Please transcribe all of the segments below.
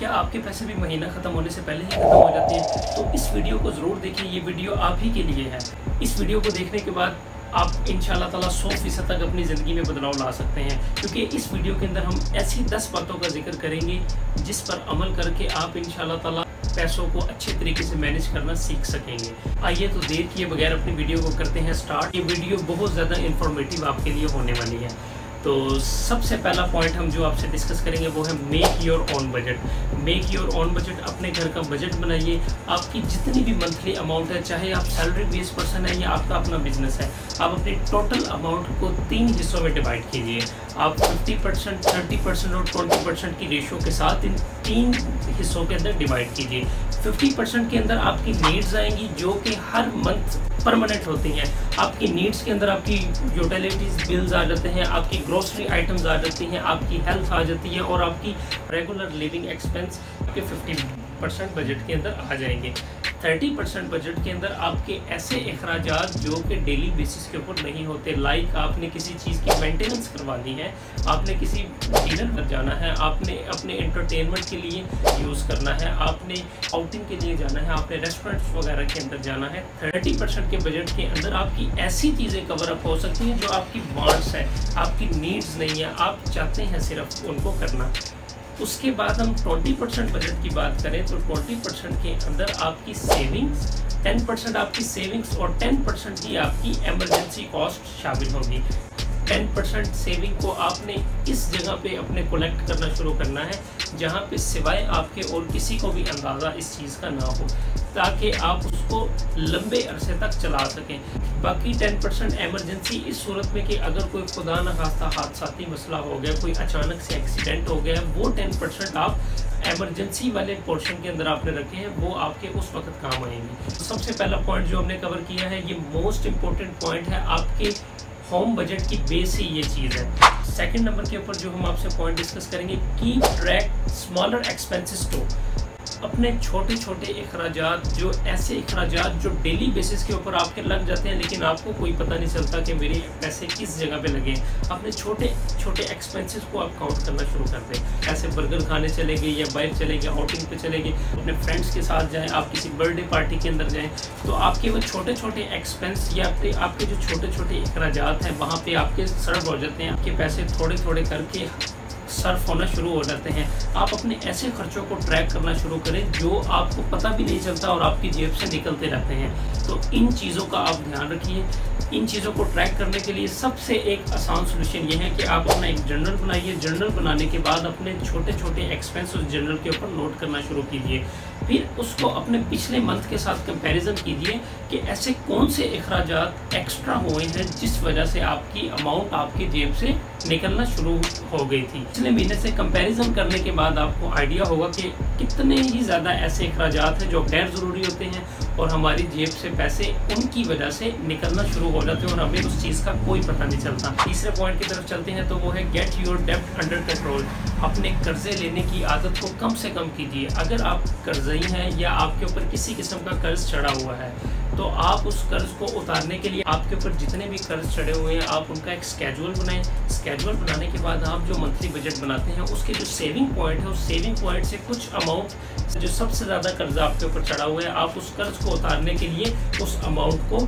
क्या आपके पैसे भी महीना ख़त्म होने से पहले ही ख़त्म हो जाते हैं? तो इस वीडियो को ज़रूर देखिए, ये वीडियो आप ही के लिए है। इस वीडियो को देखने के बाद आप इंशाल्लाह ताला 100% तक अपनी ज़िंदगी में बदलाव ला सकते हैं, क्योंकि इस वीडियो के अंदर हम ऐसी 10 बातों का जिक्र करेंगे जिस पर अमल करके आप इंशाल्लाह ताला पैसों को अच्छे तरीके से मैनेज करना सीख सकेंगे। आइए तो देर किए बगैर अपनी वीडियो को करते हैं स्टार्ट। ये वीडियो बहुत ज़्यादा इंफॉर्मेटिव आपके लिए होने वाली है। तो सबसे पहला पॉइंट हम जो आपसे डिस्कस करेंगे वो है make your own budget. Make your own budget, अपने घर का बजट बनाइए। आपकी जितनी भी मंथली अमाउंट है, चाहे आप सैलरी बेस्ड पर्सन है या आपका अपना बिजनेस है, आप अपने टोटल अमाउंट को 3 हिस्सों में डिवाइड कीजिए। आप 50%, 30% और 20% की रेशो के साथ इन 3 हिस्सों के अंदर डिवाइड कीजिए। 50% के अंदर आपकी नीड्स आएंगी जो कि हर मंथ परमानेंट होती हैं। आपकी नीड्स के अंदर आपकी यूटिलिटीज़ बिल्स आ जाते हैं, आपकी ग्रोसरी आइटम्स आ जाती हैं, आपकी हेल्थ आ जाती है और आपकी रेगुलर लिविंग एक्सपेंस आपके 50% बजट के अंदर आ जाएंगे। 30% बजट के अंदर आपके ऐसे अखराजात जो कि डेली बेसिस के ऊपर नहीं होते, लाइक आपने किसी चीज़ की मेंटेनेंस करवानी है, आपने किसी डिनर पर जाना है, आपने अपने एंटरटेनमेंट के लिए यूज़ करना है, आपने आउटिंग के लिए जाना है, आपने रेस्टोरेंट्स वगैरह के अंदर जाना है। 30% के बजट के अंदर आपकी ऐसी चीज़ें कवर अप हो सकती हैं जो आपकी वांट्स है, आपकी नीड्स नहीं है, आप चाहते हैं सिर्फ उनको करना। उसके बाद हम 20% बजट की बात करें तो 20% के अंदर आपकी सेविंग्स, 10% आपकी सेविंग्स और 10% की आपकी इमरजेंसी कॉस्ट शामिल होगी। 10% सेविंग को आपने इस जगह पे अपने कलेक्ट करना शुरू करना है जहाँ पे सिवाय आपके और किसी को भी अंदाज़ा इस चीज़ का ना हो, ताकि आप उसको लंबे अरसे तक चला सकें। बाकी 10% इमरजेंसी इस सूरत में कि अगर कोई खुदा न खास्ता हादसाती मसला हो गया, कोई अचानक से एक्सीडेंट हो गया, वो 10% आप इमरजेंसी वाले पोर्शन के अंदर आपने रखे हैं, वो आपके उस वक्त काम आएंगे। तो सबसे पहला पॉइंट जो हमने कवर किया है, ये मोस्ट इम्पोर्टेंट पॉइंट है, आपके होम बजट की बेस ही ये चीज़ है। सेकंड नंबर के ऊपर जो हम आपसे पॉइंट डिस्कस करेंगे, keep track smaller expenses too. अपने छोटे छोटे अखराजात, जो ऐसे अखराजात जो डेली बेसिस के ऊपर आपके लग जाते हैं लेकिन आपको कोई पता नहीं चलता कि मेरे पैसे किस जगह पे लगे, अपने छोटे छोटे एक्सपेंसेस को आप काउंट करना शुरू कर दें। ऐसे बर्गर खाने चले गए या बाहर चले गए, आउटिंग पे चले गए, अपने फ्रेंड्स के साथ जाएं, आप किसी बर्थडे पार्टी के अंदर जाएं, तो आपके वो छोटे छोटे एक्सपेंस या आपके जो छोटे छोटे अखराजात हैं वहाँ पर आपके सर्व हो जाते हैं। आपके पैसे थोड़े थोड़े करके सर्फ होना शुरू हो जाते हैं। आप अपने ऐसे खर्चों को ट्रैक करना शुरू करें जो आपको पता भी नहीं चलता और आपकी जेब से निकलते रहते हैं। तो इन चीज़ों का आप ध्यान रखिए। इन चीज़ों को ट्रैक करने के लिए सबसे एक आसान सोल्यूशन ये है कि आप अपना एक जर्नल बनाइए। जर्नल बनाने के बाद अपने छोटे छोटे एक्सपेंस उस जर्नल के ऊपर नोट करना शुरू कीजिए। फिर उसको अपने पिछले मंथ के साथ कंपैरिजन कीजिए कि ऐसे कौन से अखराजात एक्स्ट्रा हुए हैं जिस वजह से आपकी अमाउंट आपकी जेब से निकलना शुरू हो गई थी। पिछले महीने से कंपैरिजन करने के बाद आपको आइडिया होगा कि कितने ही ज़्यादा ऐसे अखराजात हैं जो गैर ज़रूरी होते हैं और हमारी जेब से पैसे उनकी वजह से निकलना शुरू हो जाते हैं और हमें उस चीज़ का कोई पता नहीं चलता। तीसरे पॉइंट की तरफ चलते हैं तो वो है गेट योर डेब्ट अंडर कंट्रोल। अपने कर्जे लेने की आदत को कम से कम कीजिए। अगर आप कर्जई हैं या आपके ऊपर किसी किस्म का कर्ज चढ़ा हुआ है तो आप उस कर्ज को उतारने के लिए आपके ऊपर जितने भी कर्ज चढ़े हुए हैं आप उनका एक स्केड्यूल बनाएं। स्केड्यूल बनाने के बाद आप जो मंथली बजट बनाते हैं उसके जो सेविंग पॉइंट है, उस सेविंग पॉइंट से कुछ अमाउंट जो सबसे ज़्यादा कर्जा आपके ऊपर चढ़ा हुआ है, आप उस कर्ज को उतारने के लिए उस अमाउंट को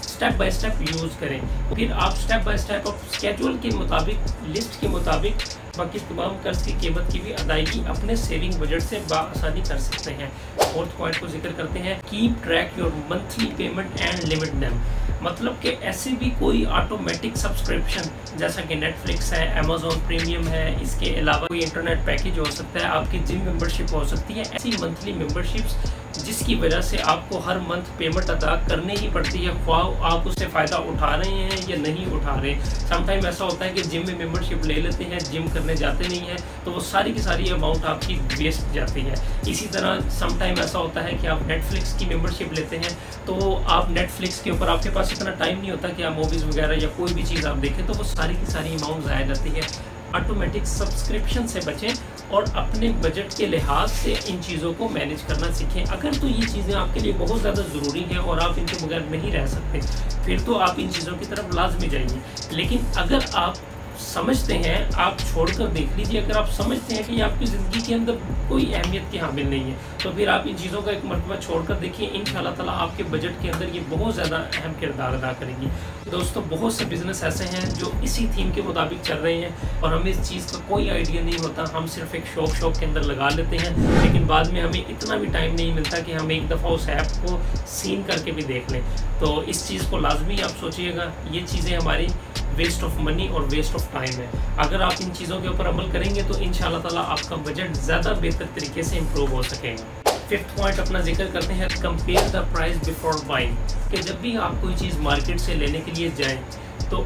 स्टेप बाय स्टेप यूज़ करें। फिर आप स्टेप बाय स्टेप स्केड्यूल के मुताबिक, लिस्ट के मुताबिक बाकी तमाम कर्ज की कीमत की भी अदायगी अपने सेविंग बजट से बाआसानी कर सकते हैं। फोर्थ पॉइंट को जिक्र करते हैं, keep track your monthly payment and limit them. मतलब कि ऐसे भी कोई ऑटोमेटिक सब्सक्रिप्शन जैसा कि नेटफ्लिक्स है, अमेजोन प्रीमियम है, इसके अलावा कोई इंटरनेट पैकेज हो सकता है, आपकी जिम मेंबरशिप हो सकती है, ऐसी मंथली मेंबरशिप्स जिसकी वजह से आपको हर मंथ पेमेंट अदा करनी ही पड़ती है, ख्वाह आप उससे फ़ायदा उठा रहे हैं या नहीं उठा रहे। समटाइम ऐसा होता है कि जिम में मेंबरशिप ले लेते हैं, जिम करने जाते नहीं हैं, तो वो सारी की सारी अमाउंट आपकी वेस्ट जाती है। इसी तरह समटाइम ऐसा होता है कि आप नेटफ्लिक्स की मेंबरशिप लेते हैं तो आप नेटफ्लिक्स के ऊपर आपके पास इतना टाइम नहीं होता कि आप मूवीज़ वगैरह या कोई भी चीज़ आप देखें, तो वो सारी की सारी अमाउंट ज़ाया जाती है। ऑटोमेटिक सब्सक्रिप्शन से बचें और अपने बजट के लिहाज से इन चीज़ों को मैनेज करना सीखें। अगर तो ये चीज़ें आपके लिए बहुत ज़्यादा ज़रूरी हैं और आप इनके बगैर नहीं रह सकते, फिर तो आप इन चीज़ों की तरफ लाजमी जाइए। लेकिन अगर आप समझते हैं आप छोड़कर देख लीजिए। अगर आप समझते हैं कि ये आपकी ज़िंदगी के अंदर कोई अहमियत के हामिल नहीं है तो फिर आप इन चीज़ों का एक मरतबा छोड़कर देखिए, इंशाअल्लाह ताला आपके बजट के अंदर ये बहुत ज़्यादा अहम किरदार अदा करेगी। दोस्तों, बहुत से बिज़नेस ऐसे हैं जो इसी थीम के मुताबिक चल रहे हैं और हमें इस चीज़ का कोई आइडिया नहीं होता। हम सिर्फ एक शौक के अंदर लगा लेते हैं, लेकिन बाद में हमें इतना भी टाइम नहीं मिलता कि हम एक दफ़ा उस ऐप को सीन करके भी देख लें। तो इस चीज़ को लाजमी आप सोचिएगा, ये चीज़ें हमारी वेस्ट ऑफ मनी और वेस्ट ऑफ टाइम है। अगर आप इन चीज़ों के ऊपर अमल करेंगे तो इंशाअल्लाह ताला आपका बजट ज़्यादा बेहतर तरीके से इम्प्रूव हो सकेगा। फिफ्थ पॉइंट अपना जिक्र करते हैं, compare the price before buying. कि जब भी आप कोई चीज़ मार्केट से लेने के लिए जाएं तो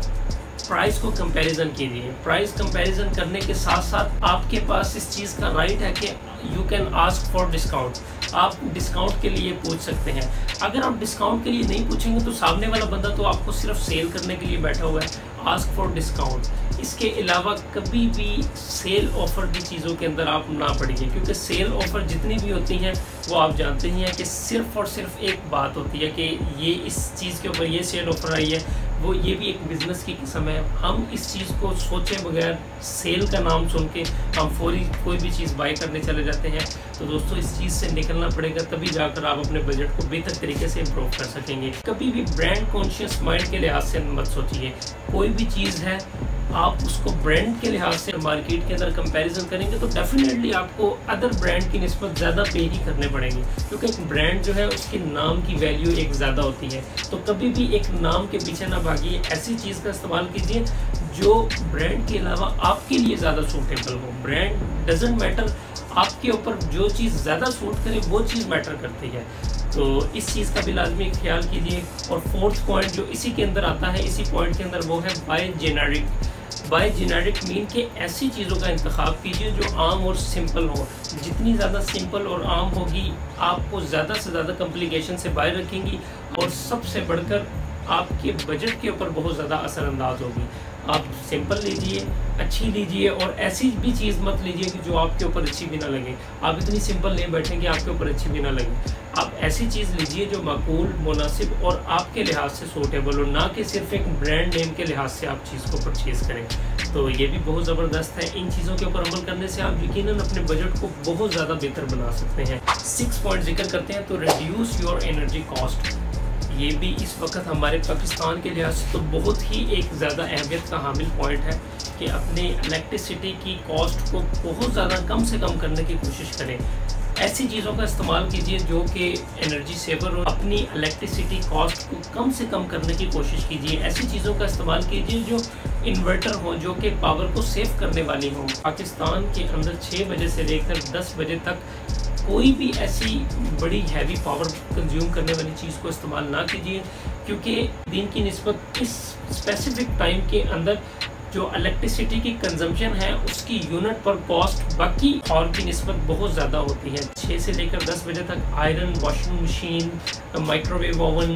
प्राइस को कंपैरिजन कीजिए। प्राइस कंपैरिजन करने के साथ साथ आपके पास इस चीज़ का राइट है कि you can ask for discount. आप डिस्काउंट के लिए पूछ सकते हैं। अगर आप डिस्काउंट के लिए नहीं पूछेंगे तो सामने वाला बंदा तो आपको सिर्फ सेल करने के लिए बैठा हुआ है। Ask for discount. इसके अलावा कभी भी सेल ऑफ़र की चीज़ों के अंदर आप ना पड़िए, क्योंकि सेल ऑफ़र जितनी भी होती हैं वो आप जानते ही हैं कि सिर्फ़ और सिर्फ एक बात होती है कि ये इस चीज़ के ऊपर ये सेल ऑफ़र आई है, वो ये भी एक बिज़नेस की किस्म है। हम इस चीज़ को सोचे बगैर सेल का नाम सुन के हम फौरी कोई भी चीज़ बाय करने चले जाते हैं। तो दोस्तों, इस चीज़ से निकलना पड़ेगा, तभी जाकर आप अपने बजट को बेहतर तरीके से इम्प्रूव कर सकेंगे। कभी भी ब्रांड कॉन्शियस माइंड के लिहाज से मत सोचिए। कोई भी चीज़ है आप उसको ब्रांड के लिहाज से मार्केट के अंदर कंपैरिजन करेंगे तो डेफिनेटली आपको अदर ब्रांड की निस्बत ज़्यादा पे ही करने पड़ेंगे, क्योंकि एक ब्रांड जो है उसके नाम की वैल्यू एक ज़्यादा होती है। तो कभी भी एक नाम के पीछे ना भागिए, ऐसी चीज़ का इस्तेमाल कीजिए जो ब्रांड के अलावा आपके लिए ज़्यादा सूटेबल हो। ब्रांड डजेंट मैटर, आपके ऊपर जो चीज़ ज़्यादा सूट करे वो चीज़ मैटर करती है। तो इस चीज़ का भी लाजमी ख्याल कीजिए। और फोर्थ पॉइंट जो इसी के अंदर आता है, इसी पॉइंट के अंदर, वो है buy generic. Buy generic mean के ऐसी चीज़ों का इंतखाब कीजिए जो आम और सिंपल हो। जितनी ज़्यादा सिंपल और आम होगी आपको ज़्यादा से ज़्यादा कॉम्प्लिकेशन से बाहर रखेंगी और सबसे बढ़कर आपके बजट के ऊपर बहुत ज़्यादा असरअंदाज होगी। आप सिंपल लीजिए, अच्छी लीजिए, और ऐसी भी चीज़ मत लीजिए कि जो आपके ऊपर अच्छी भी ना लगे। आप इतनी सिंपल नहीं बैठेंगे आपके ऊपर अच्छी भी ना लगे। आप ऐसी चीज़ लीजिए जो माकूल, मुनासिब और आपके लिहाज से सूटेबल हो, ना कि सिर्फ एक ब्रांड नेम के लिहाज से आप चीज़ को परचेज़ करें। तो ये भी बहुत ज़बरदस्त है। इन चीज़ों के ऊपर अमल करने से आप यकीनन अपने बजट को बहुत ज़्यादा बेहतर बना सकते हैं। 6 पॉइंट जिक्र करते हैं, तो रिड्यूस योर एनर्जी कॉस्ट। ये भी इस वक्त हमारे पाकिस्तान के लिहाज से तो बहुत ही एक ज़्यादा अहमियत का हामिल पॉइंट है कि अपने इलेक्ट्रिसिटी की कॉस्ट को बहुत ज़्यादा कम से कम करने की कोशिश करें। ऐसी चीज़ों का इस्तेमाल कीजिए जो कि एनर्जी सेवर हो। अपनी इलेक्ट्रिसिटी कॉस्ट को कम से कम करने की कोशिश कीजिए। ऐसी चीज़ों का इस्तेमाल कीजिए जो इन्वर्टर हो, जो कि पावर को सेव करने वाली हो। पाकिस्तान के अंदर 6 बजे से लेकर 10 बजे तक कोई भी ऐसी बड़ी हैवी पावर कंज्यूम करने वाली चीज़ को इस्तेमाल ना कीजिए, क्योंकि दिन की निस्बत इस स्पेसिफिक टाइम के अंदर जो इलेक्ट्रिसिटी की कंजम्पशन है उसकी यूनिट पर कॉस्ट बाकी और की निस्बत बहुत ज़्यादा होती है। 6 से लेकर 10 बजे तक iron, washing machine, microwave oven,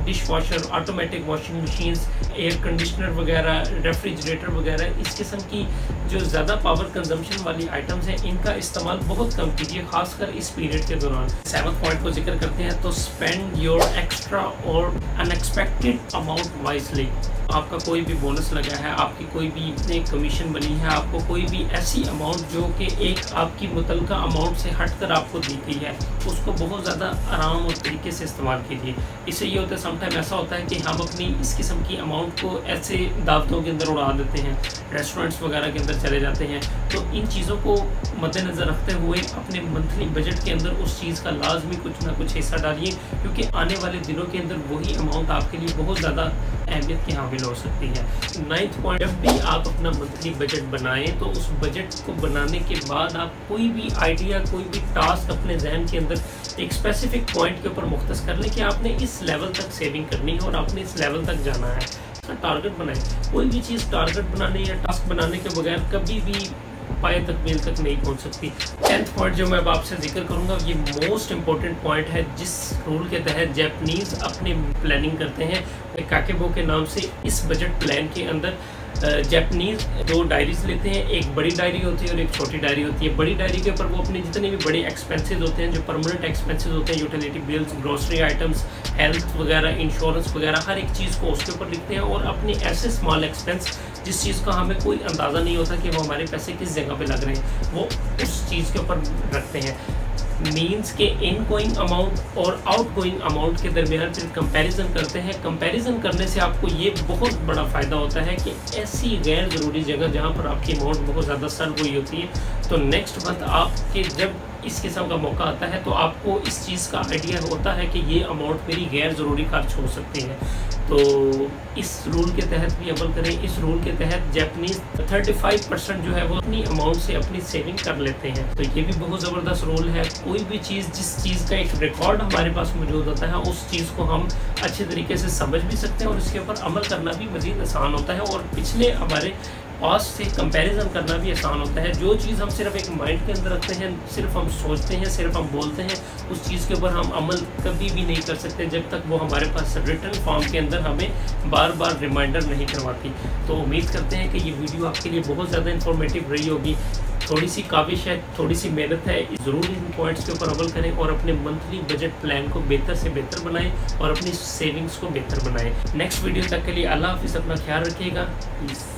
dish washer, automatic washing machines, air conditioner वगैरह, रेफ्रिजरेटर वगैरह, इस किस्म की जो ज़्यादा पावर कंजम्पशन वाली आइटम्स हैं इनका इस्तेमाल बहुत कम कीजिए, खासकर इस पीरियड के दौरान। 7th पॉइंट को जिक्र करते हैं, तो स्पेंड योर एक्स्ट्रा और अनएक्सपेक्टेड अमाउंट वाइजली। आपका कोई भी बोनस लगा है, आपकी कोई भी कमीशन बनी है, आपको कोई भी ऐसी अमाउंट जो कि एक आपकी मुतलका अमाउंट से हटकर आपको दी गई है, उसको बहुत ज़्यादा आराम और तरीके से इस्तेमाल कीजिए। इससे ये होता है, समटाइम ऐसा होता है कि हम अपनी इस किस्म की अमाउंट को ऐसे दावतों के अंदर उड़ा देते हैं, रेस्टोरेंट्स वगैरह के अंदर चले जाते हैं। तो इन चीज़ों को मद्देनज़र रखते हुए अपने मंथली बजट के अंदर उस चीज़ का लाजमी कुछ ना कुछ हिस्सा डालिए, क्योंकि आने वाले दिनों के अंदर वही अमाउंट आपके लिए बहुत ज़्यादा अहमियत की हामिल हो सकती है। 9th पॉइंट, जब भी आप अपना मंथली बजट बनाएं तो उस बजट को बनाने के बाद आप कोई भी आइडिया, कोई भी टास्क अपने जहन के अंदर एक स्पेसिफिक पॉइंट के ऊपर मुख्तस कर लें कि आपने इस लेवल तक सेविंग करनी है और आपने इस लेवल तक जाना है। उसका टारगेट बनाएं। कोई भी चीज़ टारगेट बनाने या टास्क बनाने के बगैर कभी भी पाए तकमील तक नहीं पहुंच सकती। 10th पॉइंट जो मैं अब आपसे जिक्र करूंगा ये मोस्ट इम्पोर्टेंट पॉइंट है, जिस रूल के तहत जापानीज़ अपनी प्लानिंग करते हैं काकेबो के नाम से। इस बजट प्लान के अंदर जापानीज दो डायरीज लेते हैं, एक बड़ी डायरी होती है और एक छोटी डायरी होती है। बड़ी डायरी के ऊपर वो अपने जितने भी बड़े एक्सपेंसेस होते हैं, जो परमानेंट एक्सपेंसेस होते हैं, utility bills, grocery items, health वगैरह, इंश्योरेंस वगैरह, हर एक चीज़ को उसके ऊपर लिखते हैं। और अपने ऐसे स्मॉल एक्सपेंस जिस चीज़ का हमें कोई अंदाज़ा नहीं होता कि वो हमारे पैसे किस जगह पे लग रहे हैं, वो उस चीज़ के ऊपर रखते हैं। मीन्स के इन गोइंग अमाउंट और आउट गोइंग अमाउंट के दरमियान फिर कंपैरिजन करते हैं। कंपैरिजन करने से आपको ये बहुत बड़ा फ़ायदा होता है कि ऐसी गैर ज़रूरी जगह जहाँ पर आपकी अमाउंट बहुत ज़्यादा सर्व हुई होती है, तो नेक्स्ट मंथ आपके जब इस किस्म का मौका आता है तो आपको इस चीज़ का आइडिया होता है कि ये अमाउंट मेरी गैर ज़रूरी खर्च हो सकती है। तो इस रूल के तहत भी अमल करें। इस रूल के तहत जापानीज 35% जो है वो अपनी अमाउंट से अपनी सेविंग कर लेते हैं। तो ये भी बहुत ज़बरदस्त रूल है। कोई भी चीज़, जिस चीज़ का एक रिकॉर्ड हमारे पास मौजूद होता है, उस चीज़ को हम अच्छे तरीके से समझ भी सकते हैं और इसके ऊपर अमल करना भी मज़ीद आसान होता है और पिछले हमारे पास से कंपैरिजन करना भी आसान होता है। जो चीज़ हम सिर्फ एक माइंड के अंदर रखते हैं, सिर्फ हम सोचते हैं, सिर्फ हम बोलते हैं, उस चीज़ के ऊपर हम अमल कभी भी नहीं कर सकते जब तक वो हमारे पास रिटन फॉर्म के अंदर हमें बार बार रिमाइंडर नहीं करवाती। तो उम्मीद करते हैं कि ये वीडियो आपके लिए बहुत ज़्यादा इंफॉर्मेटिव रही होगी। थोड़ी सी काविश है, थोड़ी सी मेहनत है, ज़रूर इन पॉइंट्स के ऊपर अमल करें और अपने मंथली बजट प्लान को बेहतर से बेहतर बनाएं और अपनी सेविंग्स को बेहतर बनाएं। नेक्स्ट वीडियो तक के लिए अल्लाह हाफिज़, अपना ख्याल रखिएगा। प्लीज़।